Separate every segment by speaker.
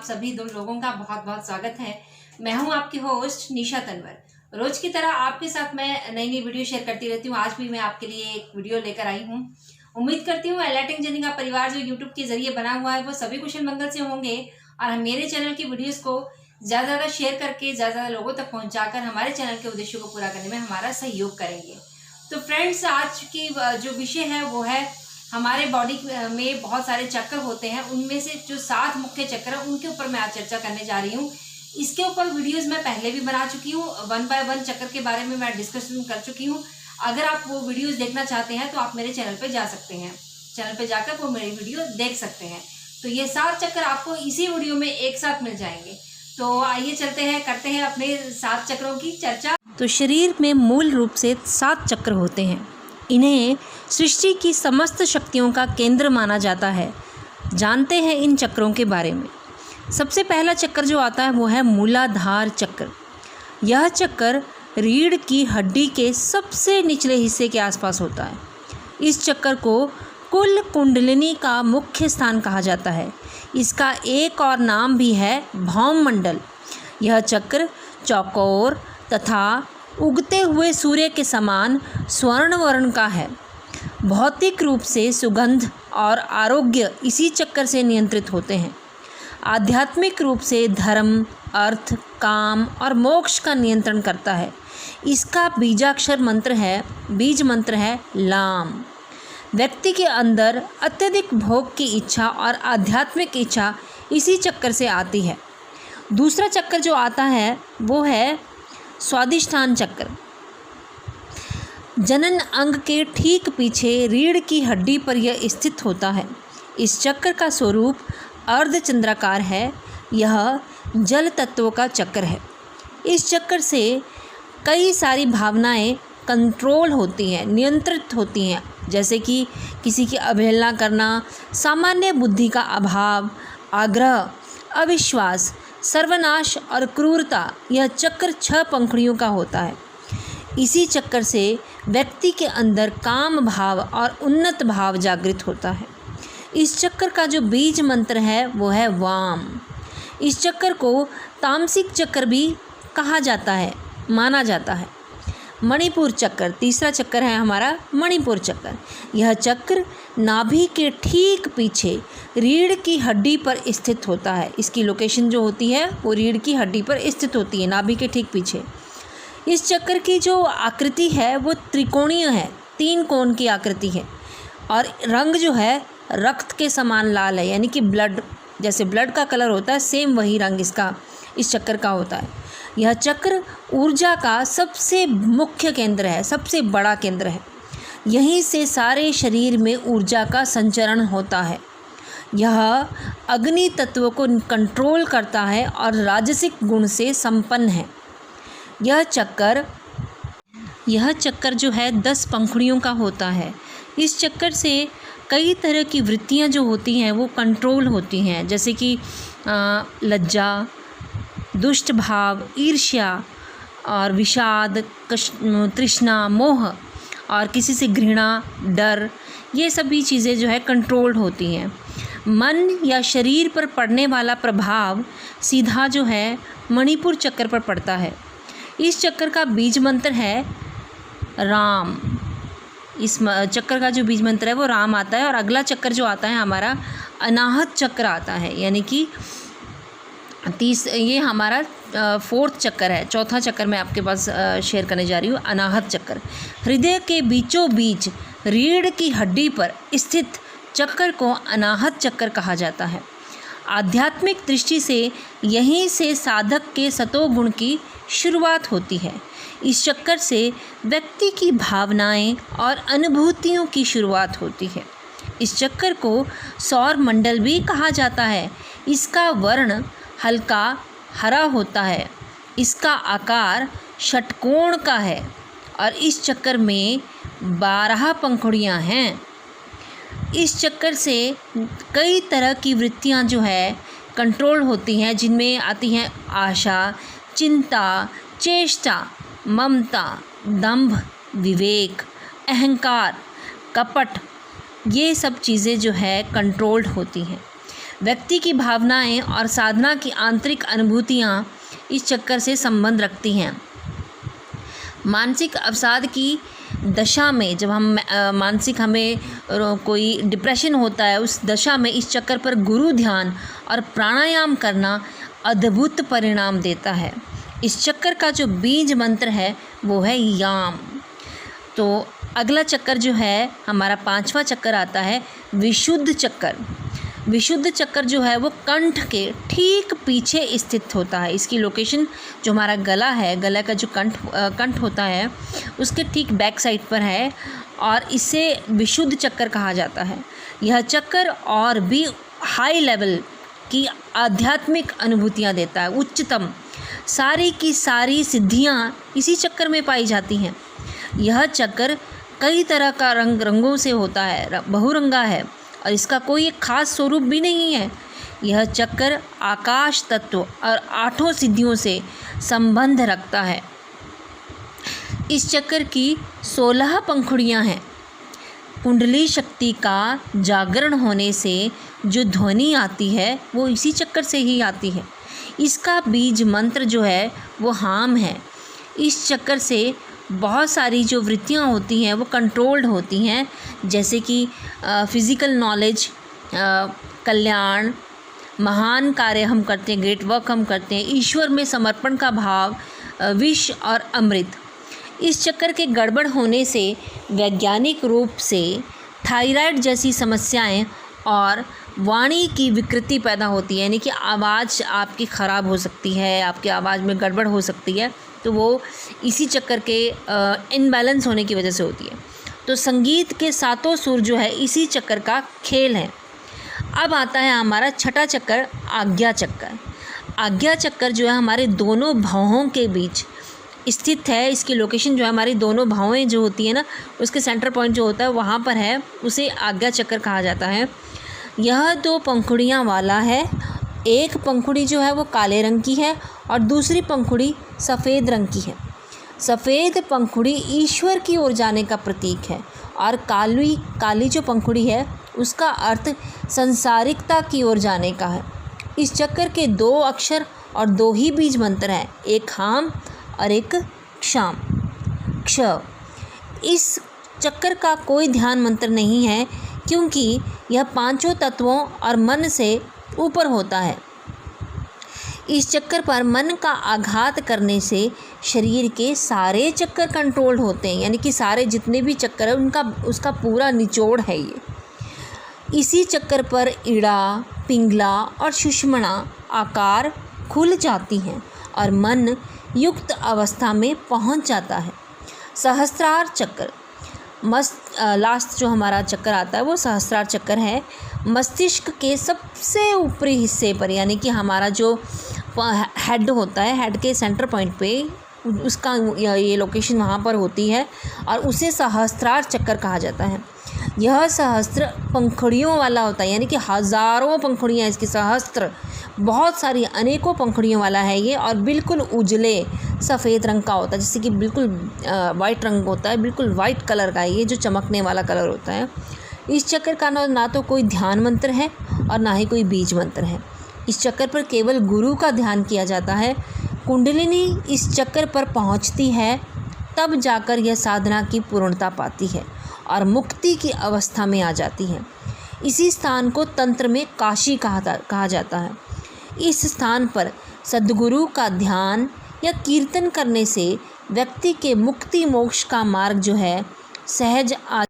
Speaker 1: सभी दो लोगों का बहुत बहुत स्वागत है। मैं हूं आपकी होस्ट निशा तनवर। रोज की तरह आपके साथ मैं नई नई वीडियो शेयर करती रहती हूं। आज भी मैं आपके लिए एक वीडियो लेकर आई हूं। उम्मीद करती हूं एलाइटिंग जर्नी का परिवार जो यूट्यूब के जरिए बना हुआ है वो सभी कुशल मंगल से होंगे और हम मेरे चैनल की वीडियोज को ज्यादा शेयर करके ज्यादा लोगों तक पहुंचाकर हमारे चैनल के उद्देश्यों को पूरा करने में हमारा सहयोग करेंगे। तो फ्रेंड्स, आज की जो विषय है वो है हमारे बॉडी में बहुत सारे चक्र होते हैं, उनमें से जो 7 मुख्य चक्र हैं उनके ऊपर मैं आज चर्चा करने जा रही हूँ। इसके ऊपर वीडियोस मैं पहले भी बना चुकी हूँ, 1 बाय 1 चक्र के बारे में मैं डिस्कशन कर चुकी हूँ। अगर आप वो वीडियोस देखना चाहते हैं तो आप मेरे चैनल पे जा सकते हैं, चैनल पे जाकर वो मेरी वीडियो देख सकते हैं। तो ये 7 चक्र आपको इसी वीडियो में एक साथ मिल जाएंगे। तो आइए चलते हैं, करते हैं अपने 7 चक्रों की चर्चा।
Speaker 2: तो शरीर में मूल रूप से 7 चक्र होते हैं। इन्हें सृष्टि की समस्त शक्तियों का केंद्र माना जाता है। जानते हैं इन चक्रों के बारे में। सबसे पहला चक्र जो आता है वो है मूलाधार चक्र। यह चक्र रीढ़ की हड्डी के सबसे निचले हिस्से के आसपास होता है। इस चक्र को कुल कुंडलिनी का मुख्य स्थान कहा जाता है। इसका एक और नाम भी है भौम मंडल। यह चक्र चौकोर तथा उगते हुए सूर्य के समान स्वर्ण वर्ण का है। भौतिक रूप से सुगंध और आरोग्य इसी चक्र से नियंत्रित होते हैं। आध्यात्मिक रूप से धर्म, अर्थ, काम और मोक्ष का नियंत्रण करता है। इसका बीज मंत्र है लाम। व्यक्ति के अंदर अत्यधिक भोग की इच्छा और आध्यात्मिक इच्छा इसी चक्र से आती है। दूसरा चक्र जो आता है वो है स्वादिष्ठान चक्र। जनन अंग के ठीक पीछे रीढ़ की हड्डी पर यह स्थित होता है। इस चक्र का स्वरूप अर्धचंद्राकार है। यह जल तत्वों का चक्र है। इस चक्र से कई सारी भावनाएं कंट्रोल होती हैं, नियंत्रित होती हैं, जैसे कि किसी की अवहेलना करना, सामान्य बुद्धि का अभाव, आग्रह, अविश्वास, सर्वनाश और क्रूरता। यह चक्र 6 पंखुड़ियों का होता है। इसी चक्र से व्यक्ति के अंदर काम भाव और उन्नत भाव जागृत होता है। इस चक्र का जो बीज मंत्र है वो है वाम। इस चक्र को तामसिक चक्र भी कहा जाता है, माना जाता है। मणिपुर चक्र, तीसरा चक्र है हमारा मणिपुर चक्र। यह चक्र नाभि के ठीक पीछे रीढ़ की हड्डी पर स्थित होता है। इसकी लोकेशन जो होती है वो रीढ़ की हड्डी पर स्थित होती है, नाभि के ठीक पीछे। इस चक्र की जो आकृति है वो त्रिकोणीय है, 3 कोण की आकृति है और रंग जो है रक्त के समान लाल है, यानी कि ब्लड, जैसे ब्लड का कलर होता है सेम वही रंग इस चक्र का होता है। यह चक्र ऊर्जा का सबसे मुख्य केंद्र है, सबसे बड़ा केंद्र है। यहीं से सारे शरीर में ऊर्जा का संचरण होता है। यह अग्नि तत्व को कंट्रोल करता है और राजसिक गुण से संपन्न है। यह चक्र जो है 10 पंखुड़ियों का होता है। इस चक्कर से कई तरह की वृत्तियां जो होती हैं वो कंट्रोल होती हैं, जैसे कि लज्जा, दुष्ट भाव, ईर्ष्या और विषाद, तृष्णा, मोह और किसी से घृणा, डर, ये सभी चीज़ें जो है कंट्रोल्ड होती हैं। मन या शरीर पर पड़ने वाला प्रभाव सीधा जो है मणिपुर चक्र पर पड़ता है। इस चक्र का बीज मंत्र है राम। इस चक्र का जो बीज मंत्र है वो राम आता है। और अगला चक्र जो आता है हमारा अनाहत चक्र आता है, यानी कि ये हमारा 4th चक्र है। चौथा चक्र मैं आपके पास शेयर करने जा रही हूँ, अनाहत चक्र। हृदय के बीचों बीच रीढ़ की हड्डी पर स्थित चक्र को अनाहत चक्र कहा जाता है। आध्यात्मिक दृष्टि से यहीं से साधक के सतोगुण की शुरुआत होती है। इस चक्कर से व्यक्ति की भावनाएं और अनुभूतियों की शुरुआत होती है। इस चक्कर को सौर मंडल भी कहा जाता है। इसका वर्ण हल्का हरा होता है। इसका आकार षटकोण का है और इस चक्कर में 12 पंखुड़ियाँ हैं। इस चक्कर से कई तरह की वृत्तियाँ जो है कंट्रोल होती हैं, जिनमें आती हैं आशा, चिंता, चेष्टा, ममता, दंभ, विवेक, अहंकार, कपट। ये सब चीज़ें जो है कंट्रोल्ड होती हैं। व्यक्ति की भावनाएं और साधना की आंतरिक अनुभूतियां इस चक्कर से संबंध रखती हैं। मानसिक अवसाद की दशा में जब हम मानसिक हमें कोई डिप्रेशन होता है, उस दशा में इस चक्कर पर गुरु ध्यान और प्राणायाम करना अद्भुत परिणाम देता है। इस चक्कर का जो बीज मंत्र है वो है याम। तो अगला चक्कर जो है हमारा 5वां चक्कर आता है विशुद्ध चक्कर। विशुद्ध चक्कर जो है वो कंठ के ठीक पीछे स्थित होता है। इसकी लोकेशन जो हमारा गला है, गला का जो कंठ होता है उसके ठीक बैक साइड पर है और इसे विशुद्ध चक्कर कहा जाता है। यह चक्कर और भी हाई लेवल की आध्यात्मिक अनुभूतियाँ देता है। उच्चतम सारी की सारी सिद्धियाँ इसी चक्कर में पाई जाती हैं। यह चक्कर कई तरह का रंगों से होता है, बहुरंगा है और इसका कोई एक खास स्वरूप भी नहीं है। यह चक्कर आकाश तत्व और 8 सिद्धियों से संबंध रखता है। इस चक्कर की 16 पंखुड़ियाँ हैं। कुंडली शक्ति का जागरण होने से जो ध्वनि आती है वो इसी चक्कर से ही आती है। इसका बीज मंत्र जो है वो हाम है। इस चक्कर से बहुत सारी जो वृत्तियाँ होती हैं वो कंट्रोल्ड होती हैं, जैसे कि फिज़िकल नॉलेज, कल्याण, महान कार्य हम करते हैं, ग्रेट वर्क हम करते हैं, ईश्वर में समर्पण का भाव, विष और अमृत। इस चक्कर के गड़बड़ होने से वैज्ञानिक रूप से थायराइड जैसी समस्याएं और वाणी की विकृति पैदा होती है, यानी कि आवाज़ आपकी ख़राब हो सकती है, आपकी आवाज़ में गड़बड़ हो सकती है। तो वो इसी चक्कर के इनबैलेंस होने की वजह से होती है। तो संगीत के 7 सुर जो है इसी चक्कर का खेल है। अब आता है हमारा 6ठा चक्कर आज्ञा चक्कर। आज्ञा चक्कर जो है हमारे दोनों भौहों के बीच स्थित है। इसकी लोकेशन जो है हमारी दोनों भौहें जो होती है ना, उसके सेंटर पॉइंट जो होता है वहाँ पर है, उसे आज्ञा चक्कर कहा जाता है। यह 2 पंखुड़ियाँ वाला है। एक पंखुड़ी जो है वो काले रंग की है और दूसरी पंखुड़ी सफ़ेद रंग की है। सफ़ेद पंखुड़ी ईश्वर की ओर जाने का प्रतीक है और काली जो पंखुड़ी है उसका अर्थ संसारिकता की ओर जाने का है। इस चक्कर के 2 अक्षर और 2 ही बीज मंत्र हैं, एक हाम और एक क्षाम क्ष। इस चक्कर का कोई ध्यान मंत्र नहीं है क्योंकि यह 5 तत्वों और मन से ऊपर होता है। इस चक्कर पर मन का आघात करने से शरीर के सारे चक्कर कंट्रोल होते हैं, यानी कि सारे जितने भी चक्कर है उसका पूरा निचोड़ है ये। इसी चक्कर पर इड़ा, पिंगला और सुषुम्ना आकार खुल जाती हैं और मन युक्त अवस्था में पहुंच जाता है। सहस्त्रार चक्कर लास्ट जो हमारा चक्कर आता है वो सहस्त्रार चक्कर है। मस्तिष्क के सबसे ऊपरी हिस्से पर, यानी कि हमारा जो हेड होता है, हेड के सेंटर पॉइंट पे उसका ये लोकेशन वहाँ पर होती है और उसे सहस्त्रार चक्कर कहा जाता है। यह सहस्त्र पंखुड़ियों वाला होता है, यानी कि हज़ारों पंखुड़ियाँ, इसकी सहस्त्र बहुत सारी अनेकों पंखुड़ियों वाला है ये और बिल्कुल उजले सफ़ेद रंग का होता है, जैसे कि बिल्कुल वाइट रंग होता है, बिल्कुल वाइट कलर का है ये, जो चमकने वाला कलर होता है। इस चक्कर का ना तो कोई ध्यान मंत्र है और ना ही कोई बीज मंत्र है। इस चक्कर पर केवल गुरु का ध्यान किया जाता है। कुंडलिनी इस चक्कर पर पहुंचती है तब जाकर यह साधना की पूर्णता पाती है और मुक्ति की अवस्था में आ जाती है। इसी स्थान को तंत्र में काशी कहा जाता है। इस स्थान पर सद्गुरु का ध्यान या कीर्तन करने से व्यक्ति के मुक्ति मोक्ष का मार्ग जो है सहज आ।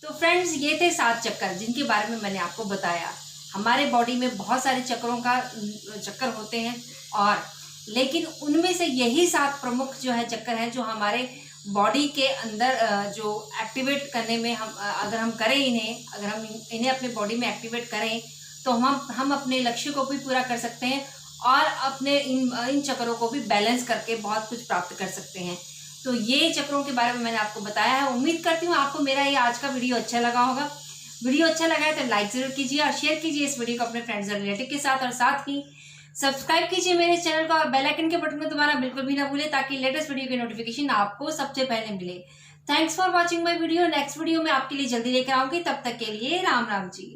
Speaker 1: तो फ्रेंड्स, ये थे 7 चक्कर जिनके बारे में मैंने आपको बताया। हमारे बॉडी में बहुत सारे चक्कर होते हैं और लेकिन उनमें से यही 7 प्रमुख जो है चक्कर हैं जो हमारे बॉडी के अंदर जो एक्टिवेट करने में अगर हम करें अगर हम इन्हें अपने बॉडी में एक्टिवेट करें तो हम अपने लक्ष्य को भी पूरा कर सकते हैं और अपने इन चक्रों को भी बैलेंस करके बहुत कुछ प्राप्त कर सकते हैं। तो ये चक्रों के बारे में मैंने आपको बताया है। उम्मीद करती हूँ आपको मेरा ये आज का वीडियो अच्छा लगा होगा। वीडियो अच्छा लगा है तो लाइक जरूर कीजिए और शेयर कीजिए इस वीडियो को अपने फ्रेंड्स और रिलेटिव के साथ, और साथ ही सब्सक्राइब कीजिए मेरे चैनल को और बेल आइकन के बटन को दबाना बिल्कुल भी ना भूलें ताकि लेटेस्ट वीडियो की नोटिफिकेशन आपको सबसे पहले मिले। Thanks for watching my video. Next video में आपके लिए जल्दी लेकर आऊंगी। तब तक के लिए राम राम जी।